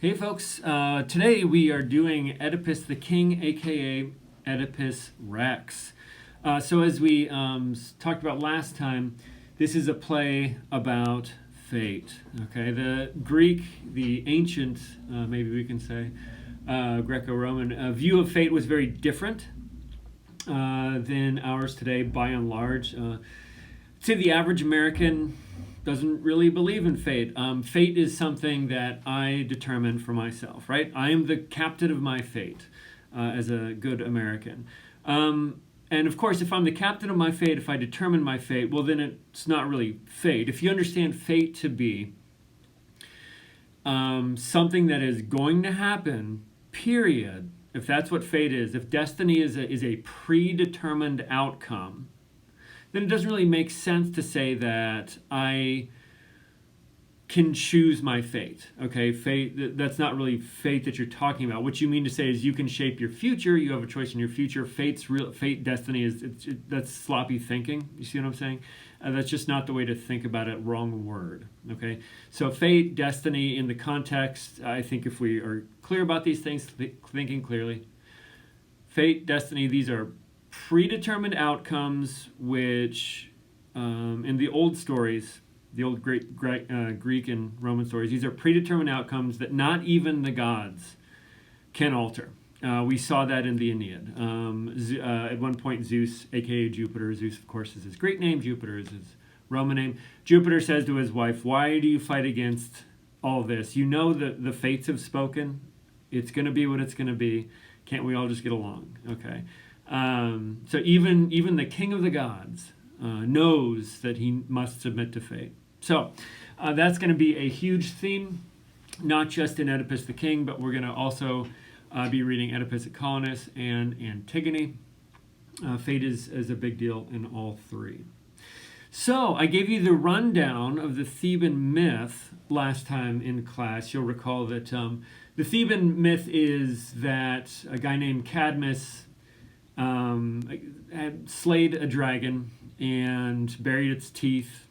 Hey folks, today we are doing Oedipus the King, aka Oedipus Rex. So as we talked about last time, this is a play about fate. Okay, the Greek, the ancient, maybe we can say, Greco-Roman view of fate was very different than ours today, by and large. To the average American, doesn't really believe in fate. Fate is something that I determine for myself, right? I am the captain of my fate as a good American. And of course, if I'm the captain of my fate, if I determine my fate, well, then it's not really fate. If you understand fate to be something that is going to happen, period, if that's what fate is, if destiny is a predetermined outcome, then it doesn't really make sense to say that I can choose my fate. Okay, fate, that's not really fate that you're talking about. What you mean to say is you can shape your future, you have a choice in your future. Fate, destiny, that's sloppy thinking. You see what I'm saying? That's just not the way to think about it, wrong word. Okay, so fate, destiny, in the context, I think if we are clear about these things, thinking clearly, fate, destiny, these are predetermined outcomes which in the old stories, the old Greek and Roman stories, these are predetermined outcomes that not even the gods can alter. We saw that in the Aeneid. At one point, Zeus, aka Jupiter, Zeus of course is his Greek name, Jupiter is his Roman name. Jupiter says to his wife, "Why do you fight against all this? You know that the fates have spoken. It's going to be what it's going to be. Can't we all just get along?" Okay. So even the king of the gods knows that he must submit to fate. So that's going to be a huge theme, not just in Oedipus the King, but we're going to also be reading Oedipus at Colonus and Antigone. Fate is a big deal in all three. So I gave you the rundown of the Theban myth last time in class. You'll recall that the Theban myth is that a guy named Cadmus had slayed a dragon and buried its teeth,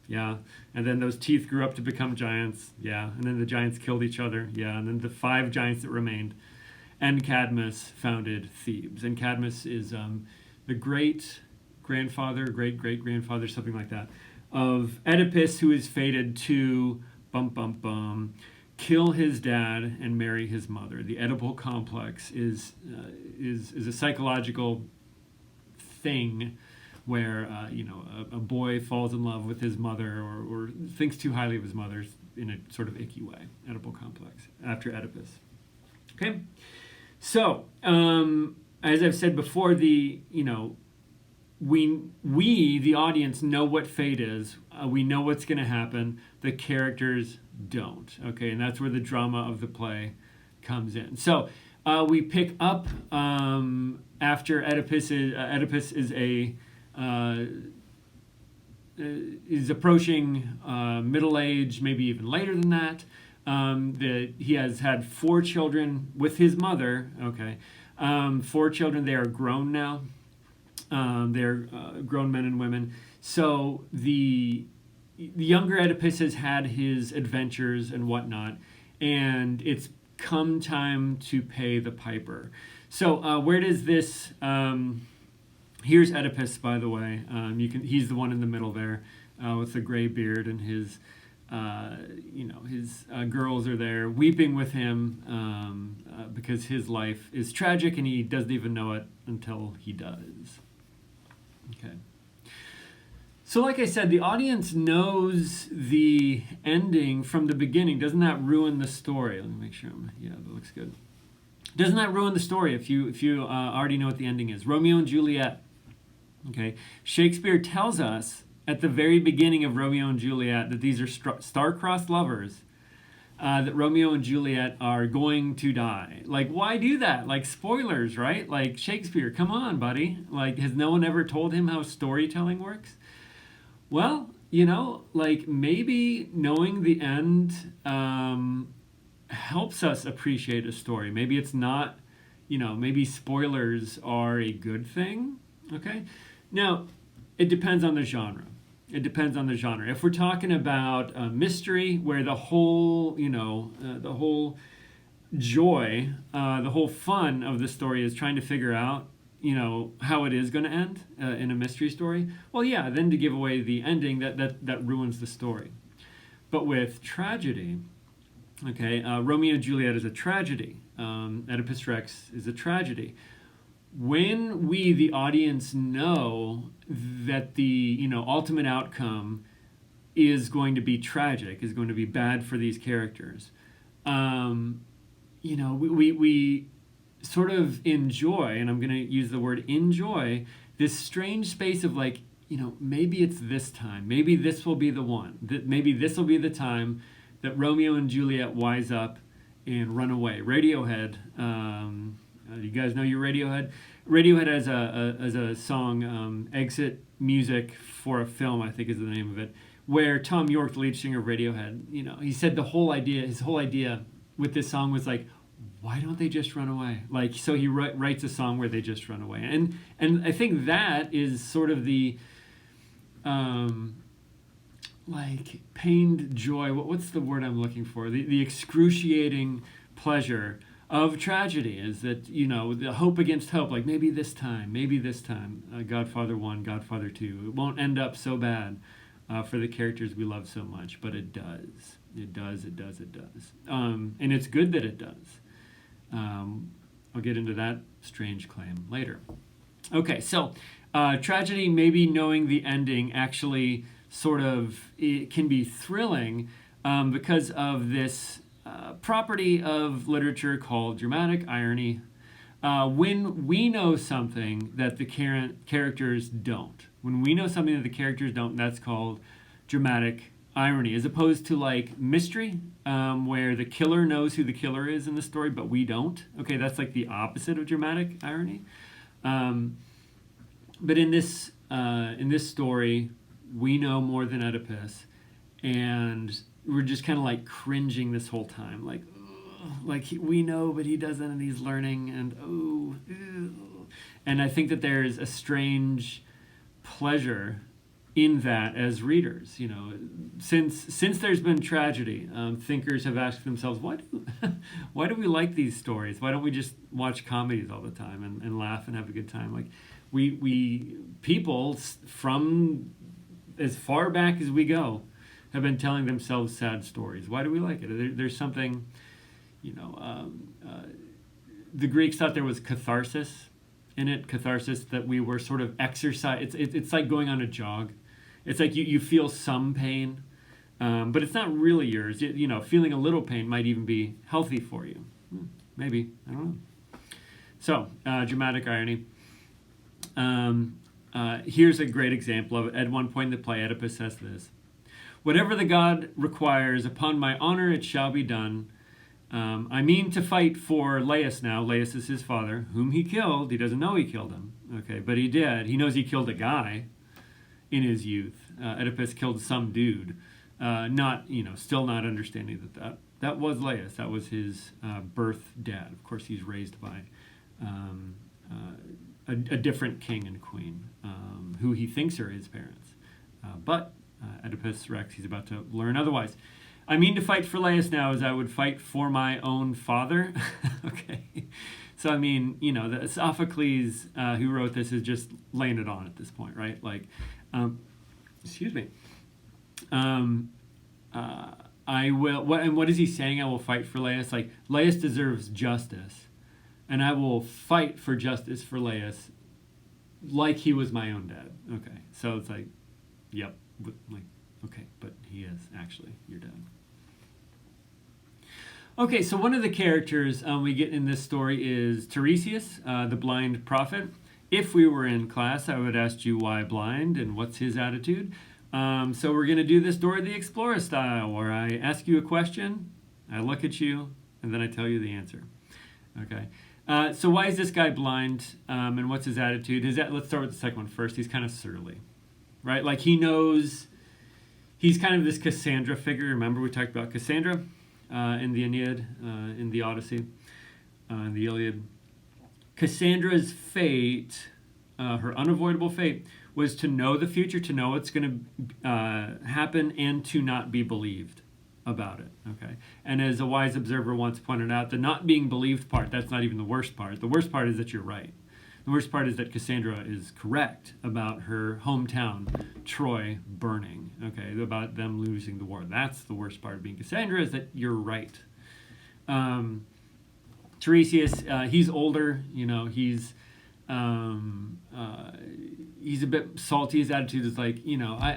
yeah, and then those teeth grew up to become giants, yeah, and then the giants killed each other, yeah, and then the 5 giants that remained, and Cadmus founded Thebes. And Cadmus is the great-grandfather, great-great-grandfather, something like that, of Oedipus, who is fated to kill his dad and marry his mother. The Oedipal complex is a psychological thing where a boy falls in love with his mother or thinks too highly of his mother in a sort of icky way. Oedipal complex after Oedipus. Okay, so as I've said before, we the audience know what fate is. We know what's going to happen. The characters don't. Okay, and that's where the drama of the play comes in. So we pick up after Oedipus is approaching middle age, maybe even later than that. That he has had 4 children with his mother. Okay, 4 children. They are grown now. They're grown men and women. So the younger Oedipus has had his adventures and whatnot, and it's come time to pay the piper. So where does this? Here's Oedipus, by the way. He's the one in the middle there with the gray beard, and his girls are there weeping with him because his life is tragic, and he doesn't even know it until he does. Okay. So like I said, the audience knows the ending from the beginning. Doesn't that ruin the story? Let me make sure. Yeah, that looks good. Doesn't that ruin the story if you already know what the ending is? Romeo and Juliet. Okay. Shakespeare tells us at the very beginning of Romeo and Juliet that these are star-crossed lovers. That Romeo and Juliet are going to die. Like, why do that? Like, spoilers, right? Like, Shakespeare, come on, buddy. Like, has no one ever told him how storytelling works? Well, like, maybe knowing the end helps us appreciate a story. Maybe it's not, maybe spoilers are a good thing, okay? Now, it depends on the genre. It depends on the genre. If we're talking about a mystery where the whole joy, the whole fun of the story is trying to figure out, how it is going to end in a mystery story. Well, yeah, then to give away the ending, that ruins the story. But with tragedy, okay, Romeo and Juliet is a tragedy. Oedipus Rex is a tragedy. When we, the audience, know that the ultimate outcome is going to be tragic, is going to be bad for these characters, we sort of enjoy, and I'm going to use the word enjoy, this strange space of like, maybe it's this time. Maybe this will be the one. Maybe this will be the time that Romeo and Juliet wise up and run away. Radiohead, you guys know your Radiohead? Radiohead has a song, Exit Music for a Film, I think is the name of it, where Tom York, the lead singer of Radiohead, he said his whole idea with this song was like, why don't they just run away? Like, so he writes a song where they just run away. And I think that is sort of the, like, pained joy. What's the word I'm looking for? The excruciating pleasure of tragedy is that, the hope against hope, like maybe this time, Godfather 1, Godfather 2, it won't end up so bad for the characters we love so much, but it does. It does. And it's good that it does. I'll get into that strange claim later. Okay, so tragedy, maybe knowing the ending, actually sort of, it can be thrilling because of this property of literature called dramatic irony. When we know something that the characters don't, that's called dramatic irony, as opposed to like mystery, where the killer knows who the killer is in the story, but we don't. Okay, that's like the opposite of dramatic irony. But in this story, we know more than Oedipus, and we're just kind of like cringing this whole time, like, we know, but he doesn't, and he's learning, and and I think that there's a strange pleasure in that as readers. Since there's been tragedy, thinkers have asked themselves, why do we like these stories? Why don't we just watch comedies all the time and laugh and have a good time? Like we people from as far back as we go have been telling themselves sad stories. Why do we like it? There's something, the Greeks thought there was catharsis in it, that we were sort of exercise. It's like going on a jog. It's like you feel some pain, but it's not really yours. Feeling a little pain might even be healthy for you. Maybe, I don't know. So, dramatic irony. Here's a great example of it. At one point in the play, Oedipus says this: "Whatever the god requires, upon my honor it shall be done. I mean to fight for Laius now." Laius is his father, whom he killed. He doesn't know he killed him, okay, but he did. He knows he killed a guy in his youth. Oedipus killed some dude, still not understanding that was Laius. That was his birth dad. Of course, he's raised by a different king and queen, who he thinks are his parents. But Oedipus Rex, he's about to learn otherwise. "I mean to fight for Laius now as I would fight for my own father." Okay. So, I mean, the Sophocles, who wrote this, is just laying it on at this point, right? Like, excuse me. I will, what is he saying? I will fight for Laius. Like, Laius deserves justice, and I will fight for justice for Laius like he was my own dad. Okay. So it's like, yep. Like, okay, but he is actually your dad. Okay, so one of the characters we get in this story is Tiresias, the blind prophet. If we were in class, I would ask you why blind and what's his attitude. So we're going to do this Dora the Explorer style, where I ask you a question, I look at you, and then I tell you the answer. Okay. So why is this guy blind, and what's his attitude? Let's start with the second one first. He's kind of surly, right? Like, he knows, he's kind of this Cassandra figure. Remember we talked about Cassandra in the Aeneid, in the Odyssey, in the Iliad. Cassandra's fate, her unavoidable fate, was to know the future, to know what's going to happen, and to not be believed. about it. Okay, and as a wise observer once pointed out, the not being believed part, that's not even the worst part. The worst part is that you're right. The worst part is that Cassandra is correct about her hometown, Troy, burning. Okay, about them losing the war. That's the worst part of being Cassandra, is that you're right. Tiresias, he's older. He's a bit salty. His attitude is like,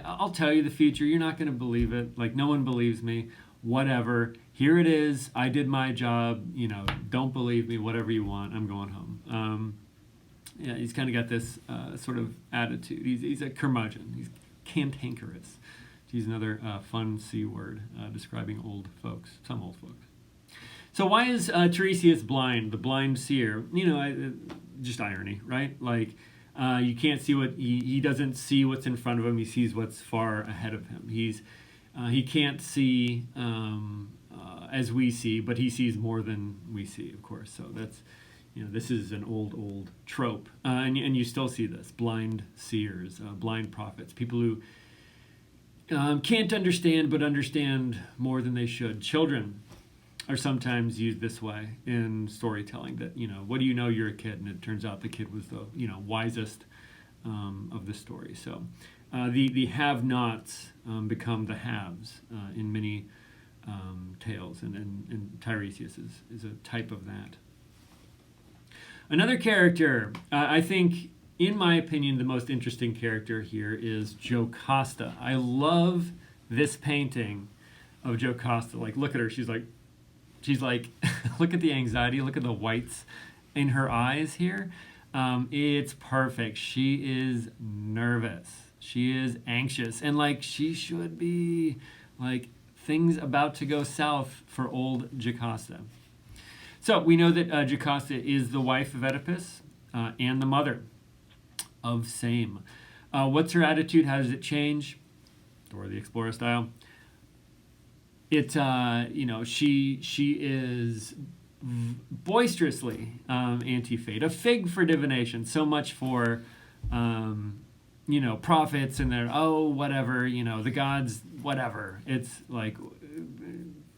I'll tell you the future. You're not going to believe it. Like, no one believes me. Whatever. Here it is. I did my job. Don't believe me. Whatever you want. I'm going home. He's kind of got this sort of attitude. He's a curmudgeon. He's cantankerous. To use another fun C word describing old folks, some old folks. So why is Tiresias blind, the blind seer? Just irony, right? Like, you can't see he doesn't see what's in front of him. He sees what's far ahead of him. He can't see as we see, but he sees more than we see, of course. So that's, this is an old trope. And you still see this, blind seers, blind prophets, people who can't understand, but understand more than they should. Children are sometimes used this way in storytelling, that, what do you know, you're a kid, and it turns out the kid was the, wisest of the story. So the have-nots become the haves in many tales, and Tiresias is a type of that. Another character, I think, in my opinion, the most interesting character here is Jocasta. I love this painting of Jocasta. Like, look at her. She's like, look at the anxiety. Look at the whites in her eyes here. It's perfect. She is nervous. She is anxious. And like, she should be, like, things about to go south for old Jocasta. So we know that Jocasta is the wife of Oedipus and the mother of Same. What's her attitude? How does it change? Dora the Explorer style. She is boisterously anti-fate, a fig for divination. So much for prophets and their whatever, the gods, whatever. It's like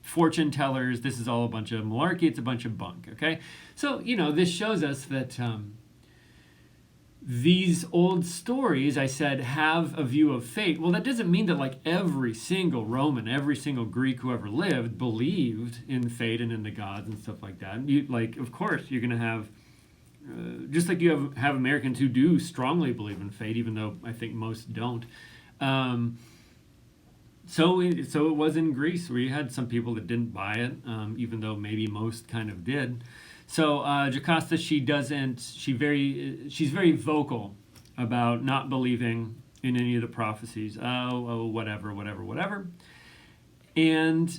fortune tellers. This is all a bunch of malarkey. It's a bunch of bunk. Okay, so this shows us that these old stories, I said, have a view of fate. Well, that doesn't mean that like every single Roman, every single Greek who ever lived believed in fate and in the gods and stuff like that. Of course, you're going to have, just like you have Americans who do strongly believe in fate, even though I think most don't. So it was in Greece, where you had some people that didn't buy it, even though maybe most kind of did. So Jocasta, she's very vocal about not believing in any of the prophecies. Whatever. And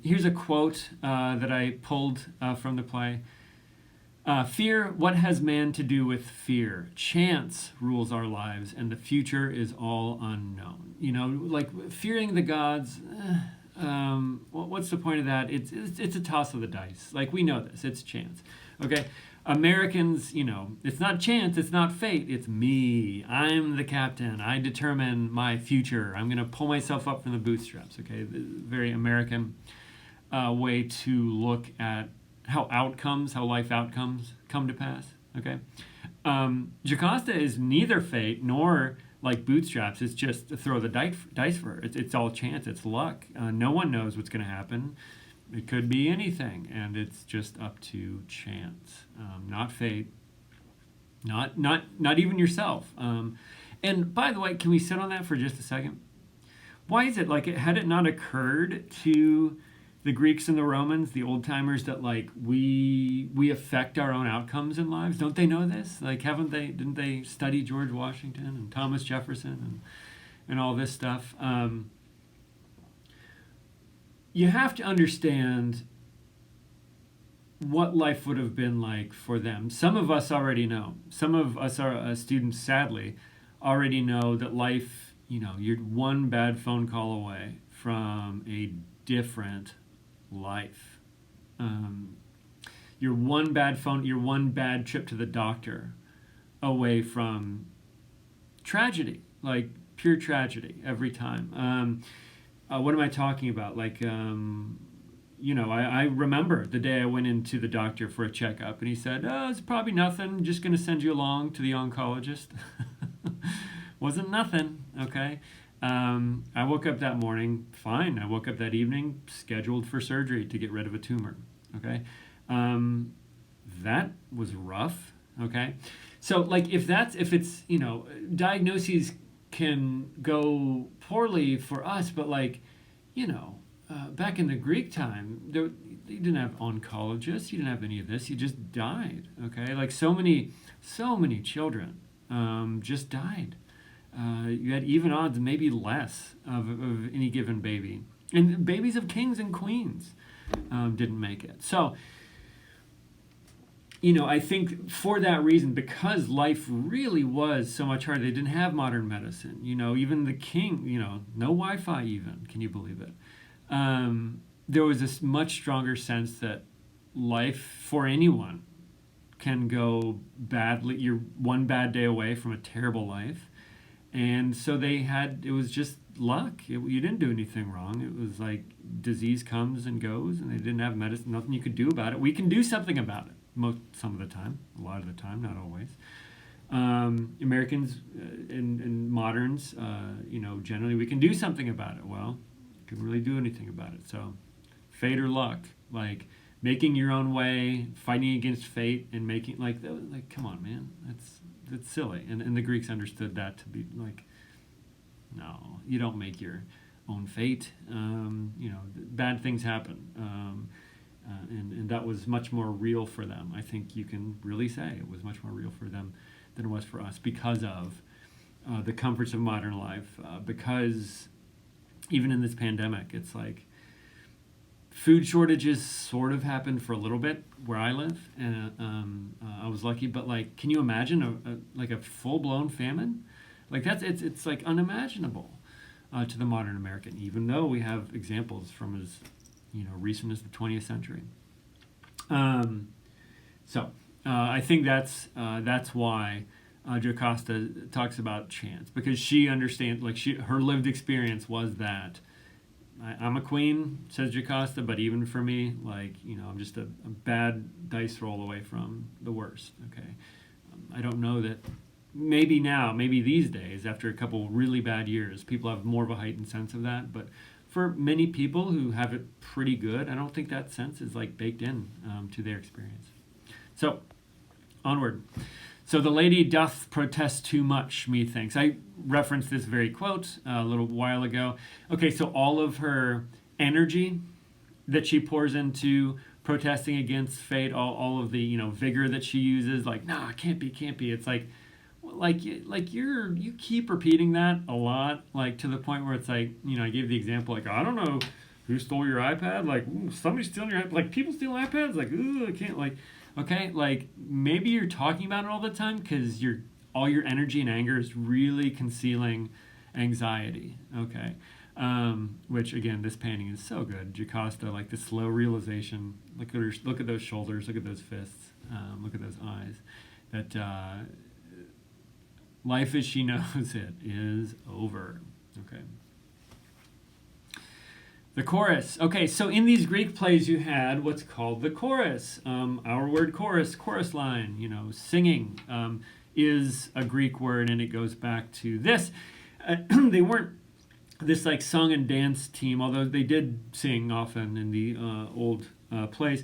here's a quote that I pulled from the play. Fear, what has man to do with fear? Chance rules our lives, and the future is all unknown. Like fearing the gods, what's the point of that? It's a toss of the dice. Like, we know this. It's chance. Okay? Americans, it's not chance. It's not fate. It's me. I'm the captain. I determine my future. I'm going to pull myself up from the bootstraps. Okay? Very American way to look at how life outcomes come to pass. Okay? Jocasta is neither fate nor like bootstraps. It's just to throw the dice for her. It's all chance. It's luck. No one knows what's going to happen. It could be anything, and it's just up to chance, not fate, not even yourself. And by the way, can we sit on that for just a second? Why is it had it not occurred to the Greeks and the Romans, the old timers, that like we affect our own outcomes in lives? Don't they know this? Like, didn't they study George Washington and Thomas Jefferson and all this stuff? You have to understand what life would have been like for them. Some of us already know. Some of us are students, sadly, already know that life, you're one bad phone call away from a different life. You're one bad trip to the doctor away from tragedy, like pure tragedy every time. what am I talking about? Like, I remember the day I went into the doctor for a checkup, and he said, "Oh, it's probably nothing. Just going to send you along to the oncologist." Wasn't nothing, okay? I woke up that morning, fine. I woke up that evening, scheduled for surgery to get rid of a tumor, okay? That was rough, okay? So, like, if it's, diagnoses can go poorly for us, but, like, back in the Greek time, you didn't have oncologists, you didn't have any of this, you just died, okay? Like, so many children just died. You had even odds, maybe less, of any given baby. And babies of kings and queens didn't make it. So, I think for that reason, because life really was so much harder, they didn't have modern medicine. Even the king, no Wi-Fi even. Can you believe it? There was this much stronger sense that life for anyone can go badly. You're one bad day away from a terrible life. And so it was just luck. You didn't do anything wrong. It was like disease comes and goes, and they didn't have medicine, nothing you could do about it. We can do something about it, some of the time, a lot of the time, not always. Americans and moderns, generally we can do something about it. Well, you can really do anything about it. So fate or luck, like making your own way, fighting against fate, and making, like come on, man, that's silly. And the Greeks understood that to be like, no, you don't make your own fate. Bad things happen. And that was much more real for them. I think you can really say it was much more real for them than it was for us because of the comforts of modern life. Because even in this pandemic, it's like food shortages sort of happened for a little bit where I live, and I was lucky. But like, can you imagine a full-blown famine? Like it's like unimaginable to the modern American, even though we have examples from as recent as the 20th century. So I think that's why Jocasta talks about chance, because she understands, like her lived experience was that I'm a queen, says Jocasta, but even for me, like, I'm just a bad dice roll away from the worst, okay? I don't know that maybe these days, after a couple really bad years, people have more of a heightened sense of that, but for many people who have it pretty good, I don't think that sense is like baked in to their experience. So, onward. So the lady doth protest too much, methinks. I referenced this very quote a little while ago. Okay, so all of her energy that she pours into protesting against fate, all of the vigor that she uses, like, nah, can't be. It's like you keep repeating that a lot, like to the point where it's like, I gave the example, like, I don't know who stole your iPad, like, somebody's stealing your iPad, like people steal iPads, like, ooh, I can't, like. Okay, like maybe you're talking about it all the time because all your energy and anger is really concealing anxiety. Okay, which again, this painting is so good. Jocasta, like the slow realization. Look at those shoulders. Look at those fists. Look at those eyes. That life as she knows it is over. Okay. The chorus. Okay, so in these Greek plays you had what's called the chorus. Our word chorus line, singing is a Greek word, and it goes back to this. They weren't this like song and dance team, although they did sing often in the old plays.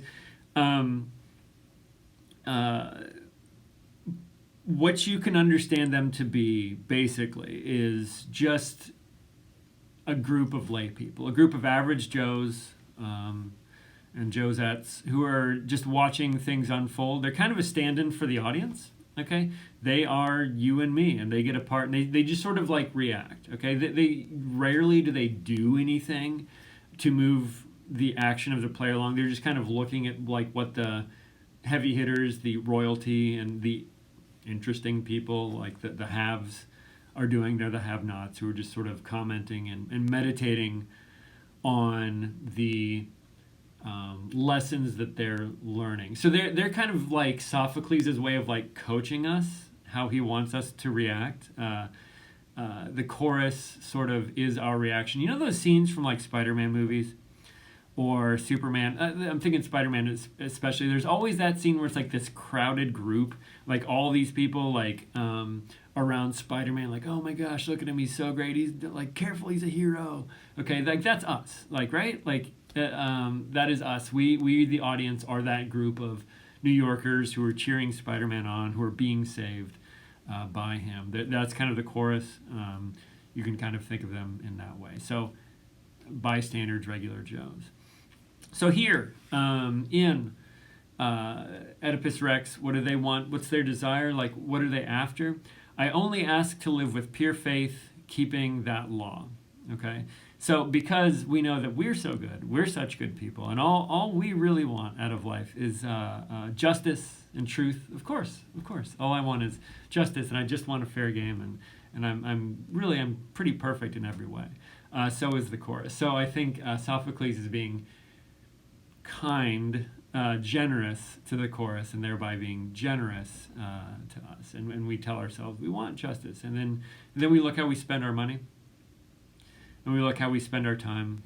What you can understand them to be, basically, is just a group of lay people, a group of average Joes and Josettes who are just watching things unfold. They're kind of a stand-in for the audience, okay? They are you and me, and they get a part, and they just sort of like react, okay? They rarely do they do anything to move the action of the play along. They're just kind of looking at like what the heavy hitters, the royalty, and the interesting people, like the haves, are doing. They're the have-nots who are just sort of commenting and meditating on the lessons that they're learning. So they're kind of like Sophocles' way of like coaching us how he wants us to react. the chorus sort of is our reaction. You know those scenes from like Spider-Man movies or Superman? I'm thinking Spider-Man especially. There's always that scene where it's like this crowded group, like all these people like around Spider-Man, like, oh my gosh, look at him, he's so great. He's like, careful, he's a hero. Okay, like that's us, like, right? Like that is us. We the audience are that group of New Yorkers who are cheering Spider-Man on, who are being saved by him. That's kind of the chorus. You can kind of think of them in that way. So bystanders, regular Joes. So here in Oedipus Rex, what do they want? What's their desire? Like, what are they after? I only ask to live with pure faith, keeping that law. Okay? So because we know that we're so good, we're such good people, and all we really want out of life is justice and truth. Of course. All I want is justice, and I just want a fair game, and I'm pretty perfect in every way. So is the chorus. So I think Sophocles is being kind, generous to the chorus, and thereby being generous to us. And we tell ourselves we want justice, and then we look how we spend our money, and we look how we spend our time.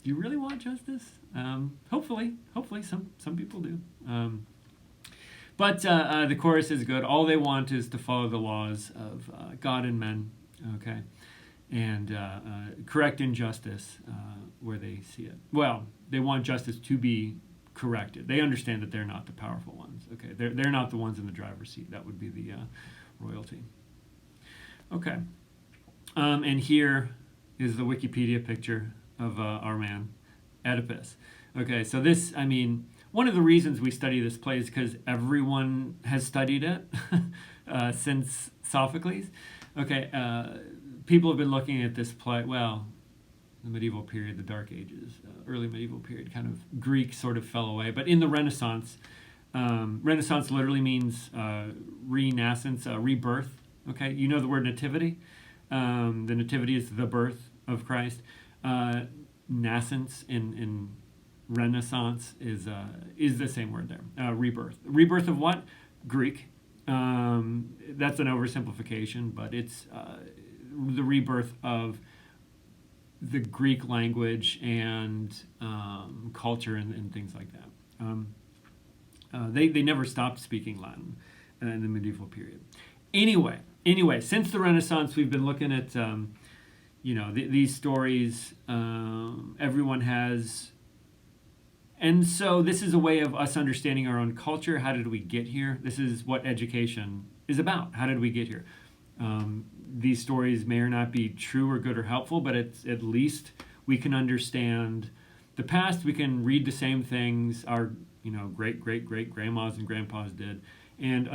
Do you really want justice? Hopefully, some people do. But the chorus is good. All they want is to follow the laws of God and men. Okay. And correct injustice where they see it. Well, they want justice to be corrected. They understand that they're not the powerful ones. Okay, they're not the ones in the driver's seat. That would be the royalty. Okay, and here is the Wikipedia picture of our man, Oedipus. Okay, so this, I mean, one of the reasons we study this play is because everyone has studied it since Sophocles. Okay, people have been looking at this play, well, the medieval period, the Dark Ages, early medieval period, kind of Greek sort of fell away. But in the Renaissance, Renaissance literally means renascence, rebirth. Okay, you know the word nativity? The nativity is the birth of Christ. Nascence in Renaissance is the same word there, rebirth. Rebirth of what? Greek. That's an oversimplification, but it's the rebirth of the Greek language and culture and things like that. They never stopped speaking Latin in the medieval period. Anyway, since the Renaissance, we've been looking at these stories. Everyone has, and so this is a way of us understanding our own culture. How did we get here? This is what education is about. How did we get here? These stories may or not be true or good or helpful, but it's at least we can understand the past. We can read the same things our great grandmas and grandpas did, and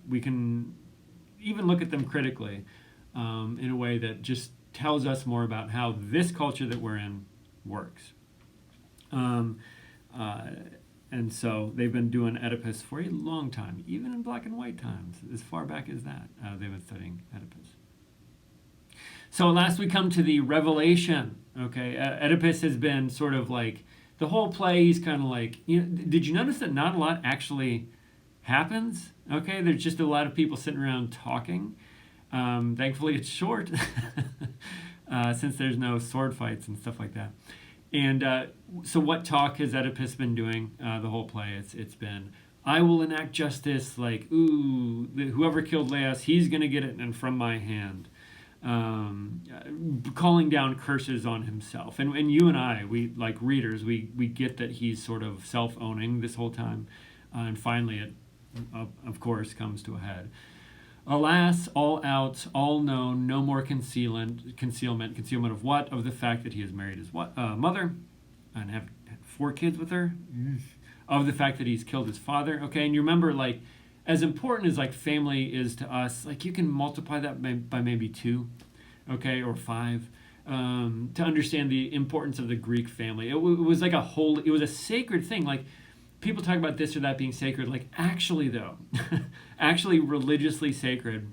we can even look at them critically in a way that just tells us more about how this culture that we're in works. And so they've been doing Oedipus for a long time, even in black and white times, as far back as that. They've been studying Oedipus. So last we come to the revelation. Okay, Oedipus has been sort of like, the whole play, he's kind of like, did you notice that not a lot actually happens? Okay, there's just a lot of people sitting around talking. Thankfully it's short, since there's no sword fights and stuff like that. And so what talk has Oedipus been doing the whole play? It's been, I will enact justice, like, whoever killed Laius, he's going to get it, and from my hand. Calling down curses on himself. And you and I, we like readers, we get that he's sort of self-owning this whole time. And finally it, of course, comes to a head. Alas, all out, all known, no more concealment of what? Of the fact that he has married his mother and have 4 kids with her. Of the fact that he's killed his father. Okay, and you remember, like, as important as like family is to us, like you can multiply that by maybe 2, okay, or 5, to understand the importance of the Greek family. It was like it was a sacred thing. Like, people talk about this or that being sacred. Like, actually though, actually religiously sacred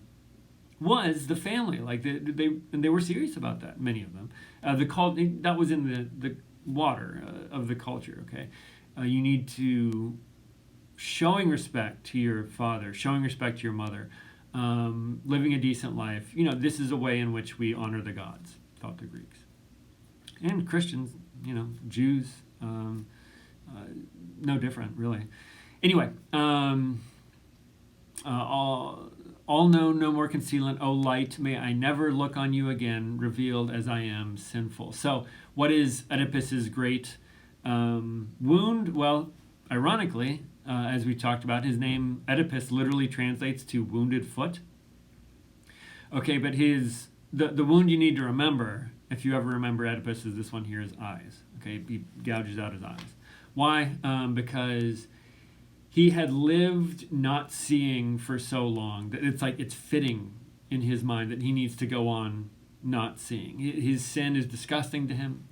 was the family. Like they were serious about that. Many of them. That was in the water of the culture. Okay, you need to showing respect to your father, showing respect to your mother, living a decent life. This is a way in which we honor the gods, thought the Greeks. And Christians, Jews, no different, really. Anyway, all known, no more concealment. O light, may I never look on you again, revealed as I am sinful. So, what is Oedipus's great wound? Well, ironically, as we talked about, his name Oedipus literally translates to wounded foot. Okay, but the wound you need to remember, if you ever remember Oedipus, is this one here, his eyes. Okay, he gouges out his eyes. Why? Because he had lived not seeing for so long that it's fitting in his mind that he needs to go on not seeing. His sin is disgusting to him.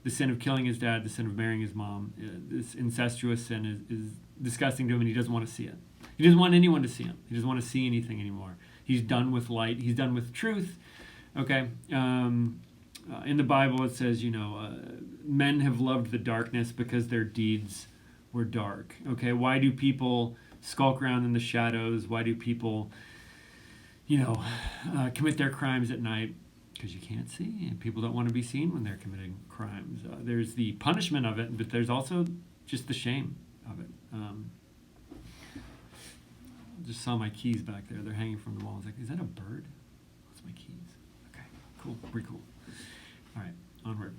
The sin of killing his dad, the sin of marrying his mom, this incestuous sin is disgusting to him, and he doesn't want to see it. He doesn't want anyone to see him. He doesn't want to see anything anymore. He's done with light. He's done with truth. Okay. In the Bible it says, men have loved the darkness because their deeds were dark. Okay, why do people skulk around in the shadows? Why do people, commit their crimes at night? Because you can't see, and people don't want to be seen when they're committing crimes. There's the punishment of it, but there's also just the shame of it. Just saw my keys back there. They're hanging from the wall. I was like, is that a bird? That's my keys. Okay, cool, pretty cool. All right, onward.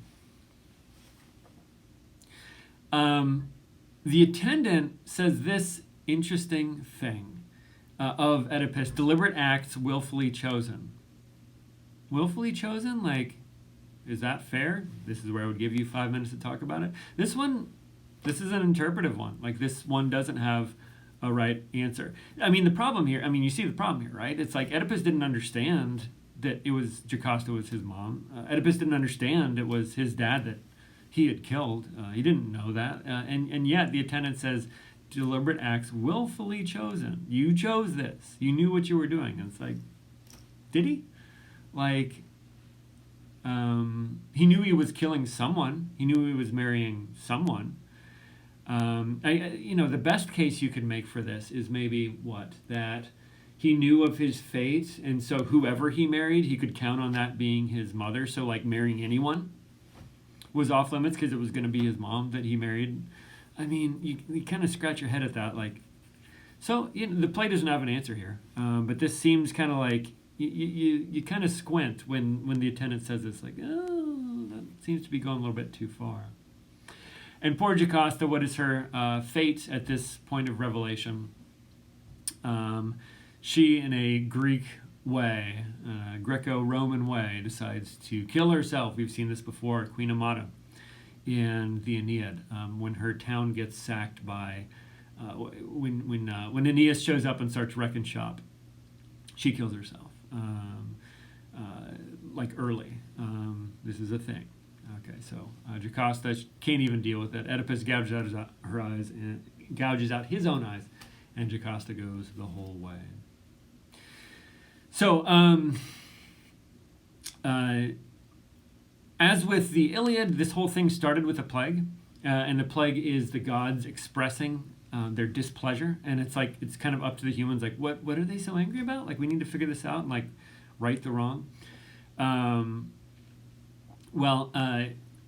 The attendant says this interesting thing of Oedipus: deliberate acts willfully chosen. Willfully chosen? Is that fair? This is where I would give you 5 minutes to talk about it. This is an interpretive one. This one doesn't have a right answer. The problem here, you see the problem here, right? It's like Oedipus didn't understand that Jocasta was his mom. Oedipus didn't understand it was his dad that he had killed. He didn't know that. And yet the attendant says, deliberate acts willfully chosen. You chose this. You knew what you were doing. And it's like, did he? He knew he was killing someone. He knew he was marrying someone. The best case you could make for this is maybe that he knew of his fate, and so whoever he married, he could count on that being his mother. So marrying anyone was off limits because it was going to be his mom that he married. You kind of scratch your head at that. So the play doesn't have an answer here, but this seems kind of you kind of squint when the attendant says this, that seems to be going a little bit too far. And poor Jocasta, what is her fate at this point of revelation? She, in a Greek way, Greco-Roman way, decides to kill herself. We've seen this before, Queen Amata in the Aeneid, when her town gets sacked by, when Aeneas shows up and starts wrecking shop, she kills herself, early. This is a thing. Okay, so Jocasta can't even deal with it. Oedipus gouges out her eyes and gouges out his own eyes, and Jocasta goes the whole way. So, as with the Iliad, this whole thing started with a plague, and the plague is the gods expressing their displeasure, and it's kind of up to the humans. What are they so angry about? We need to figure this out and right the wrong.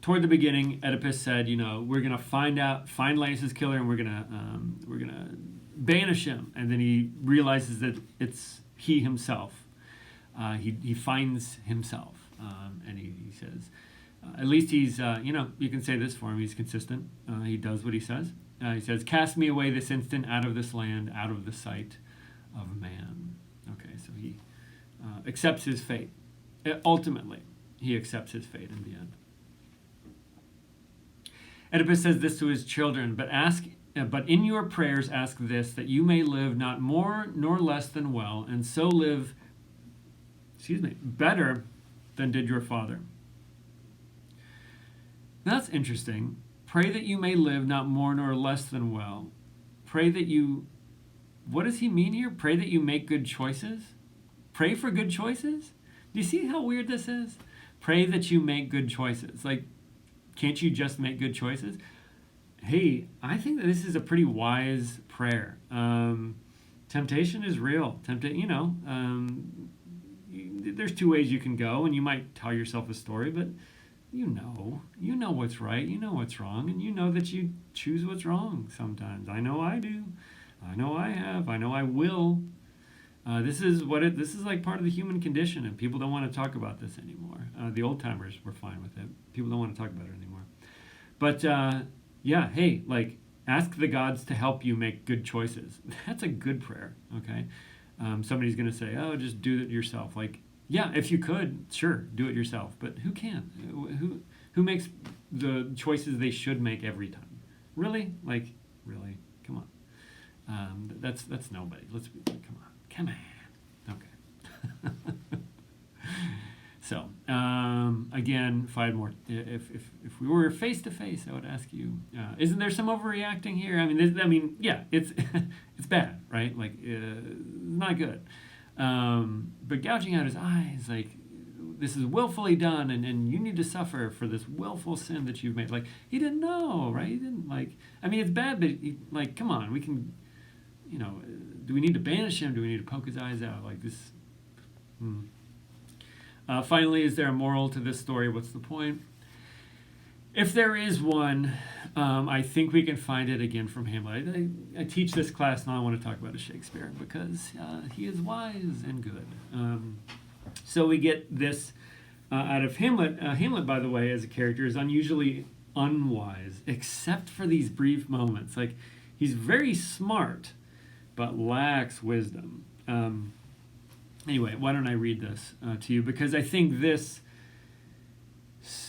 Toward the beginning, Oedipus said, we're gonna find Laius's killer, and we're gonna banish him. And then he realizes that it's he himself. He finds himself, and he says, at least he's, you can say this for him. He's consistent. He does what he says. He says, "Cast me away this instant out of this land, out of the sight of man." Okay, so he accepts his fate. Ultimately, he accepts his fate in the end. Oedipus says this to his children, but in your prayers ask this, that you may live not more nor less than well, and so live, better than did your father. That's interesting. Pray that you may live not more nor less than well. Pray that you, what does he mean here? Pray that you make good choices? Pray for good choices? Do you see how weird this is? Pray that you make good choices. Can't you just make good choices? Hey, I think that this is a pretty wise prayer. Temptation is real. There's two ways you can go, and you might tell yourself a story, but you know what's right, you know what's wrong, and you know that you choose what's wrong sometimes. I know I do. I know I have. I know I will. This is like part of the human condition, and people don't want to talk about this anymore. The old timers were fine with it. People don't want to talk about it anymore. But hey, like, ask the gods to help you make good choices. That's a good prayer. Okay. Somebody's going to say, "Oh, just do it yourself." Like, yeah, if you could, sure, do it yourself. But who can? Who makes the choices they should make every time? Really? Like, really? Come on. That's nobody. Come on. Okay. So, again, if I had more, if we were face to face, I would ask you, isn't there some overreacting here? Yeah, it's it's bad, right? Like, not good. But gouging out his eyes, like, this is willfully done, and you need to suffer for this willful sin that you've made. Like, he didn't know, right? He didn't, like, it's bad, but come on, we can, do we need to banish him? Do we need to poke his eyes out? Like this. Finally, is there a moral to this story? What's the point? If there is one, I think we can find it again from Hamlet. I teach this class, and I want to talk about Shakespeare because he is wise and good. So we get this out of Hamlet. Hamlet, by the way, as a character, is unusually unwise, except for these brief moments. Like, he's very smart, but lacks wisdom. Anyway, why don't I read this to you? Because I think this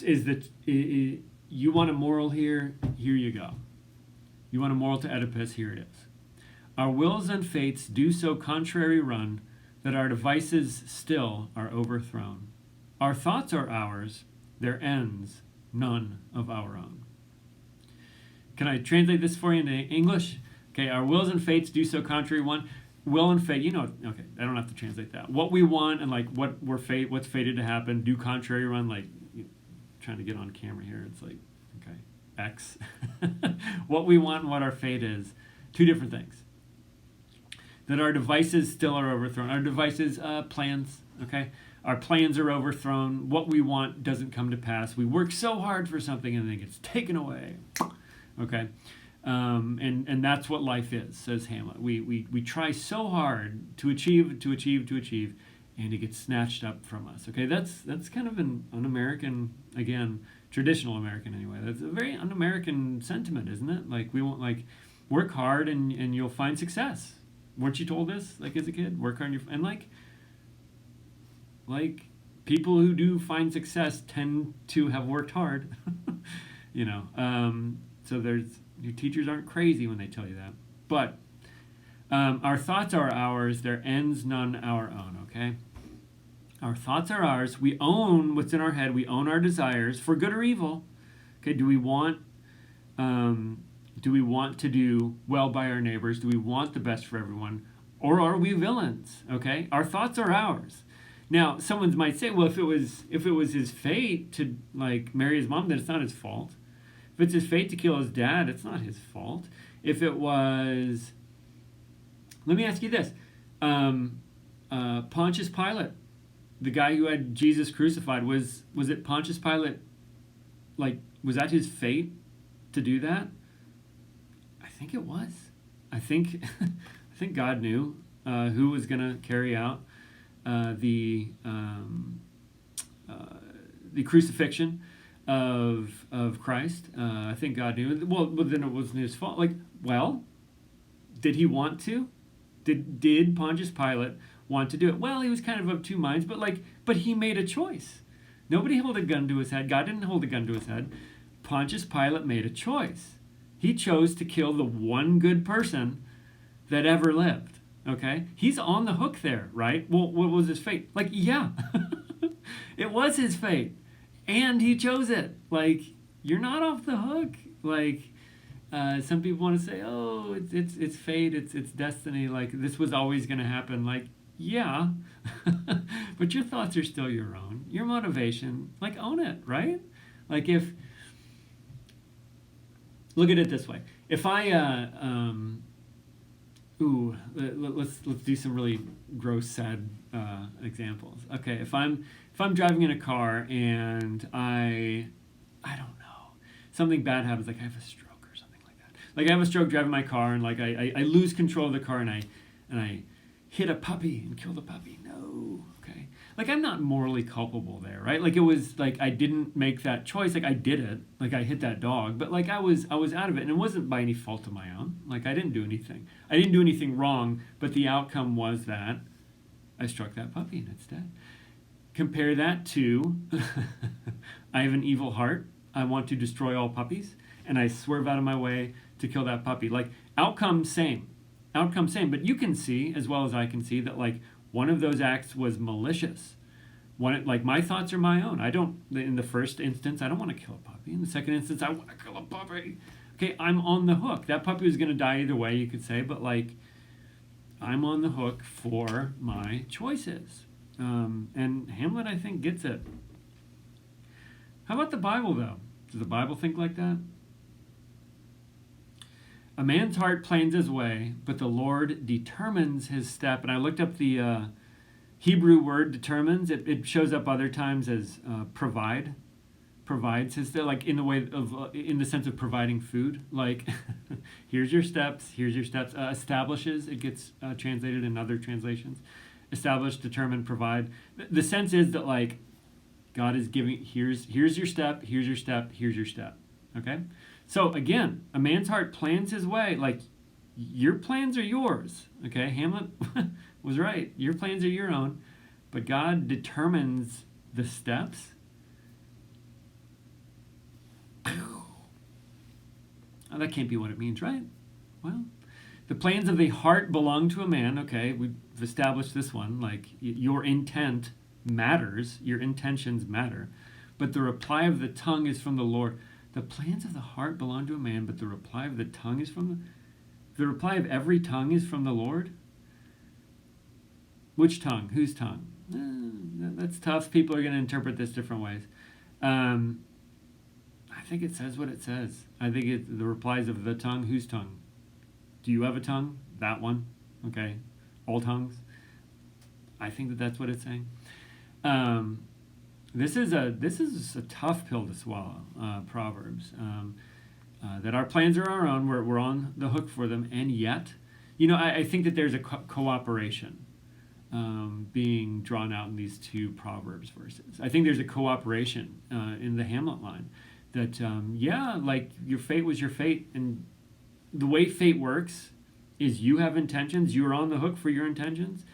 is you want a moral here? Here you go. You want a moral to Oedipus? Here it is. Our wills and fates do so contrary run, that our devices still are overthrown. Our thoughts are ours, their ends none of our own. Can I translate this for you into English? Okay, our wills and fates do so contrary one. Will and fate, okay, I don't have to translate that. What we want and like what's fated to happen, do contrary run, like, trying to get on camera here, it's like, okay, X. What we want and what our fate is, two different things. That our devices still are overthrown. Our devices, plans, okay? Our plans are overthrown. What we want doesn't come to pass. We work so hard for something and then it gets taken away, okay? And that's what life is, says Hamlet. We try so hard to achieve, and it gets snatched up from us. Okay, that's kind of an un-American, again, traditional American anyway. That's a very un-American sentiment, isn't it? Like, we want, like, work hard and you'll find success. Weren't you told this, like, as a kid? Work hard and like people who do find success tend to have worked hard. So your teachers aren't crazy when they tell you that. But our thoughts are ours, their ends none our own, okay? Our thoughts are ours. We own what's in our head. We own our desires, for good or evil. Okay, do we want to do well by our neighbors? Do we want the best for everyone? Or are we villains? Okay? Our thoughts are ours. Now, someone might say, well, if it was his fate to, like, marry his mom, then it's not his fault. If it's his fate to kill his dad, it's not his fault. If it was... Let me ask you this. Pontius Pilate, the guy who had Jesus crucified, was it Pontius Pilate, like, was that his fate to do that? I think it was. I think God knew who was going to carry out the crucifixion of Christ. I think God knew. Well, then it wasn't his fault. Like, well, did he want to? Did Pontius Pilate want to do it? Well, he was kind of two minds, but he made a choice. Nobody held a gun to his head. God didn't hold a gun to his head. Pontius Pilate made a choice. He chose to kill the one good person that ever lived. Okay? He's on the hook there, right? Well, what was his fate? Like, yeah. It was his fate. And he chose it. Like, you're not off the hook. Like, some people want to say, oh, it's fate, it's destiny. Like, this was always going to happen. Like, yeah. But your thoughts are still your own. Your motivation, like, own it, right? Like, look at it this way. If I, let's do some really gross, sad examples. Okay, if I'm driving in a car and I don't know, something bad happens, like I have a stroke or something like that. Like I have a stroke driving my car, and like I lose control of the car, and I hit a puppy and kill the puppy. No, okay. Like I'm not morally culpable there, right? Like it was like I didn't make that choice. Like I did it. Like I hit that dog, but like I was out of it, and it wasn't by any fault of my own. Like I didn't do anything. I didn't do anything wrong, but the outcome was that I struck that puppy and it's dead. Compare that to I have an evil heart. I want to destroy all puppies, and I swerve out of my way to kill that puppy. Like outcome same. Outcome same, but you can see as well as I can see that like one of those acts was malicious. One, like my thoughts are my own. I don't, in the first instance, I don't want to kill a puppy. In the second instance, I want to kill a puppy. Okay, I'm on the hook. That puppy was going to die either way, you could say, but like I'm on the hook for my choices. And Hamlet, I think, gets it. How about the Bible, though? Does the Bible think like that? A man's heart plans his way, but the Lord determines his step. And I looked up the Hebrew word determines. It shows up other times as provide. Provides his step, like in the way of, in the sense of providing food. Like, here's your steps. Here's your steps. Establishes. It gets translated in other translations. Establish, determine, provide. The sense is that like God is giving. Here's your step. Here's your step. Here's your step. Okay. So again, a man's heart plans his way. Like your plans are yours. Okay, Hamlet was right. Your plans are your own, but God determines the steps. Oh, that can't be what it means, right? Well, the plans of the heart belong to a man. Okay, we've established this one. Like your intent matters. Your intentions matter. But the reply of the tongue is from the Lord. The plans of the heart belong to a man, but the reply of the tongue is from the reply of every tongue is from the Lord. Which tongue? Whose tongue? That's tough. People are going to interpret this different ways. I think it says what it says. I think the replies of the tongue. Whose tongue? Do you have a tongue? That one. Okay. All tongues. I think that's what it's saying. This is a tough pill to swallow. Proverbs. That our plans are our own. We're on the hook for them, and yet, I think that there's a cooperation being drawn out in these two Proverbs verses. I think there's a cooperation in the Hamlet line that like your fate was your fate, and the way fate works is you have intentions. You're on the hook for your intentions,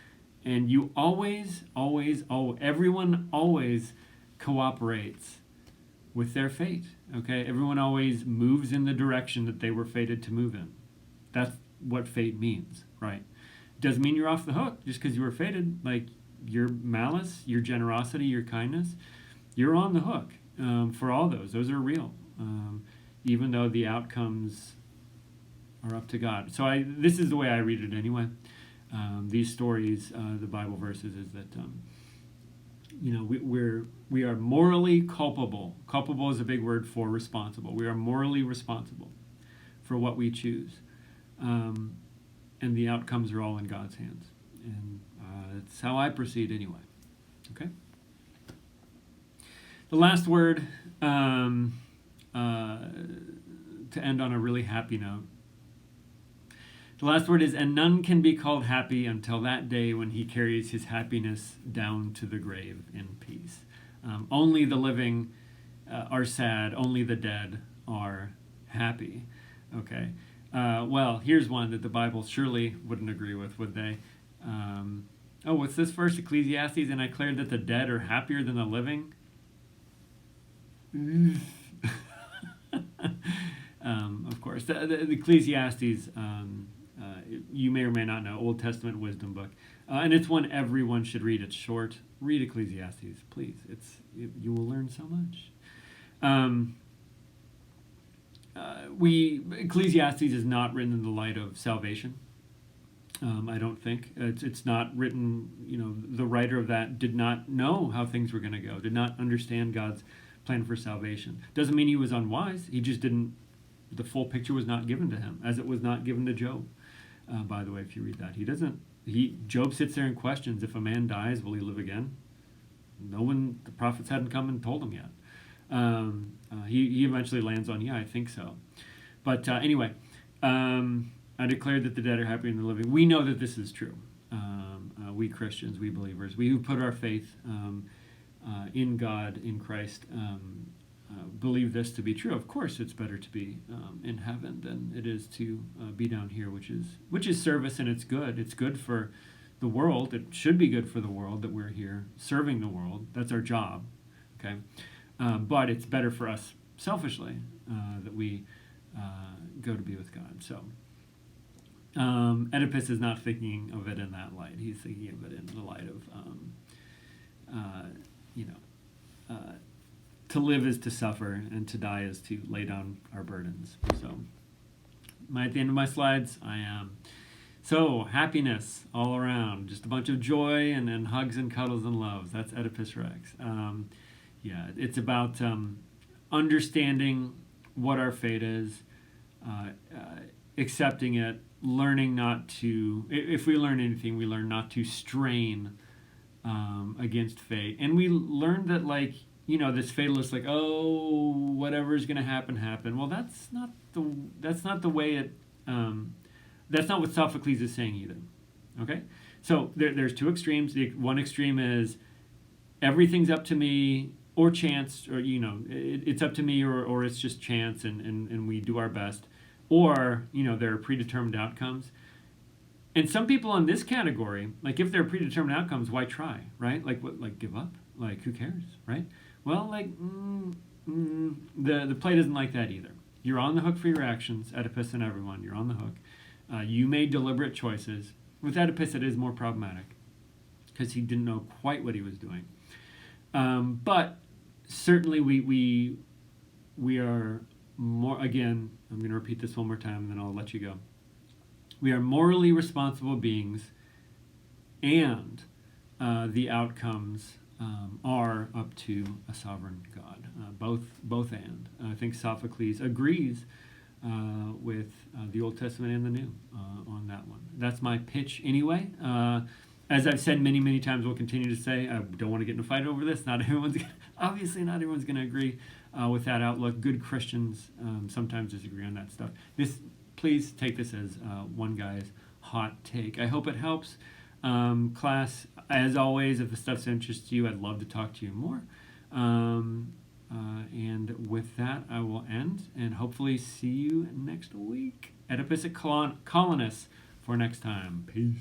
and you always, everyone always cooperates with their fate. Okay, everyone always moves in the direction that they were fated to move in. That's what fate means, right? Doesn't mean you're off the hook just because you were fated. Like your malice, your generosity, your kindness, you're on the hook for all those. Those are real, even though the outcomes are up to God. So this is the way I read it anyway. These stories, the Bible verses, is that we are morally culpable. Culpable is a big word for responsible. We are morally responsible for what we choose, and the outcomes are all in God's hands. And that's how I proceed anyway. Okay. The last word to end on a really happy note. The last word is, and none can be called happy until that day when he carries his happiness down to the grave in peace. Only the living are sad. Only the dead are happy. Okay. Well, here's one that the Bible surely wouldn't agree with, would they? What's this verse? Ecclesiastes, and I declare that the dead are happier than the living. Of course, the Ecclesiastes, you may or may not know, Old Testament wisdom book, and it's one everyone should read. It's short. Read Ecclesiastes, please. You will learn so much. Ecclesiastes is not written in the light of salvation. I don't think it's not written. The writer of that did not know how things were going to go. Did not understand God's plan for salvation. Doesn't mean he was unwise. He just didn't. The full picture was not given to him, as it was not given to Job. by the way, if you read that. Job sits there and questions, if a man dies, will he live again? The prophets hadn't come and told him yet. He eventually lands on, yeah, I think so. But anyway, I declare that the dead are happier than the living. We know that this is true. We Christians, we believers, we who put our faith in God, in Christ, believe this to be true. Of course, it's better to be in heaven than it is to be down here, which is service, and it's good. It's good for the world. It should be good for the world that we're here serving the world. That's our job. Okay, but it's better for us selfishly that we go to be with God. So Oedipus is not thinking of it in that light. He's thinking of it in the light of to live is to suffer, and to die is to lay down our burdens. So at the end of my slides, I am. So happiness all around, just a bunch of joy and hugs and cuddles and loves. That's Oedipus Rex. It's about understanding what our fate is, accepting it, learning not to, if we learn anything, we learn not to strain against fate. And we learn that, this fatalist, whatever's going to happen. Well, that's not the way it, that's not what Sophocles is saying either. Okay? So there's two extremes. The one extreme is everything's up to me, or chance, or, it's up to me, or it's just chance, and we do our best. Or, there are predetermined outcomes. And some people in this category, if there are predetermined outcomes, why try, right? Give up? Who cares, right? Well, the play doesn't like that either. You're on the hook for your actions, Oedipus and everyone. You're on the hook. You made deliberate choices. With Oedipus, it is more problematic because he didn't know quite what he was doing. But certainly we are more, again, I'm going to repeat this one more time and then I'll let you go. We are morally responsible beings, and the outcomes are up to a sovereign God. Both and. I think Sophocles agrees with the Old Testament and the New on that one. That's my pitch anyway. As I've said many, many times, we'll continue to say, I don't want to get in a fight over this. Obviously not everyone's going to agree with that outlook. Good Christians sometimes disagree on that stuff. Please take this as one guy's hot take. I hope it helps. Class, as always, if the stuff's interests you, I'd love to talk to you more. And with that, I will end and hopefully see you next week. Oedipus Colonists for next time. Peace.